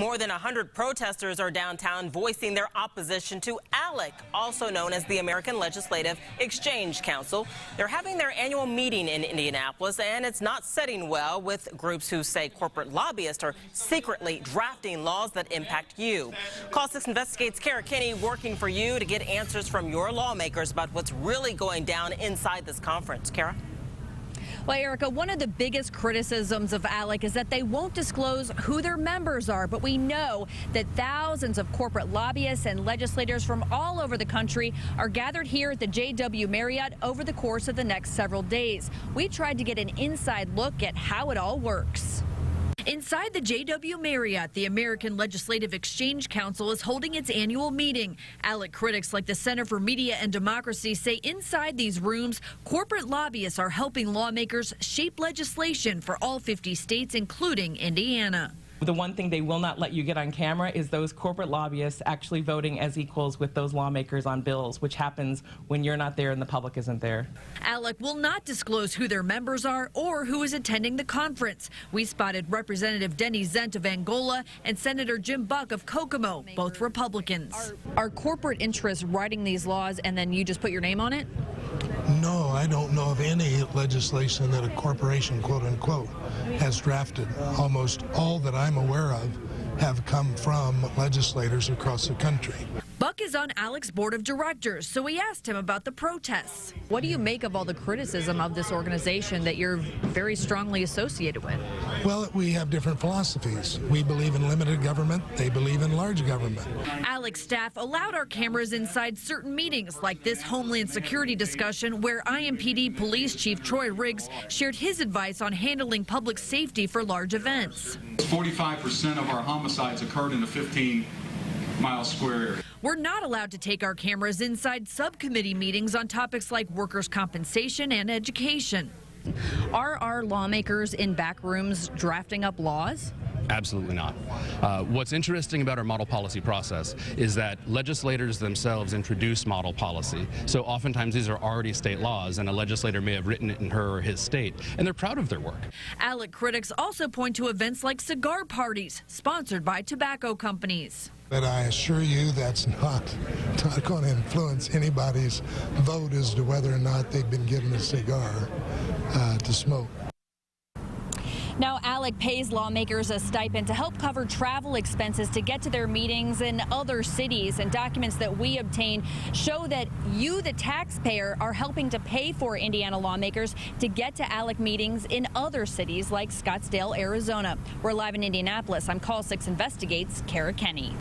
More than 100 protesters are downtown voicing their opposition to ALEC, also known as the American Legislative Exchange Council. They're having their annual meeting in Indianapolis, and it's not setting well with groups who say corporate lobbyists are secretly drafting laws that impact you. Call 6 Investigates' Kara Kenny working for you to get answers from your lawmakers about what's really going down inside this conference. Kara? Well, Erica, one of the biggest criticisms of ALEC is that they won't disclose who their members are. But we know that thousands of corporate lobbyists and legislators from all over the country are gathered here at the JW Marriott over the course of the next several days. We tried to get an inside look at how it all works. Inside the JW Marriott, the American Legislative Exchange Council is holding its annual meeting. ALEC critics like the Center for Media and Democracy say inside these rooms, corporate lobbyists are helping lawmakers shape legislation for all 50 states, including Indiana. The one thing they will not let you get on camera is those corporate lobbyists actually voting as equals with those lawmakers on bills, which happens when you're not there and the public isn't there. ALEC will not disclose who their members are or who is attending the conference. We spotted Representative Denny Zent of Angola and Senator Jim Buck of Kokomo, both Republicans. Are corporate interests writing these laws and then you just put your name on it? No, I don't know of any legislation that a corporation, quote unquote, has drafted. Almost all that I'm aware of have come from legislators across the country. Buck is on ALEC's board of directors, so we asked him about the protests. What do you make of all the criticism of this organization that you're very strongly associated with? Well, we have different philosophies. We believe in limited government. They believe in large government. ALEC staff allowed our cameras inside certain meetings, like this Homeland Security discussion where IMPD Police Chief Troy Riggs shared his advice on handling public safety for large events. 45% of our homicides occurred in a 15-mile square area. We're not allowed to take our cameras inside subcommittee meetings on topics like workers' compensation and education. Are our lawmakers in back rooms drafting up laws? Absolutely not. What's interesting about our model policy process is that legislators themselves introduce model policy. So oftentimes these are already state laws, and a legislator may have written it in her or his state, and they're proud of their work. ALEC critics also point to events like cigar parties sponsored by tobacco companies. But I assure you that's not going to influence anybody's vote as to whether or not they've been given a cigar to smoke. Now, ALEC pays lawmakers a stipend to help cover travel expenses to get to their meetings in other cities. And documents that we obtain show that you, the taxpayer, are helping to pay for Indiana lawmakers to get to ALEC meetings in other cities like Scottsdale, Arizona. We're live in Indianapolis. I'm Call 6 Investigates' Kara Kenny.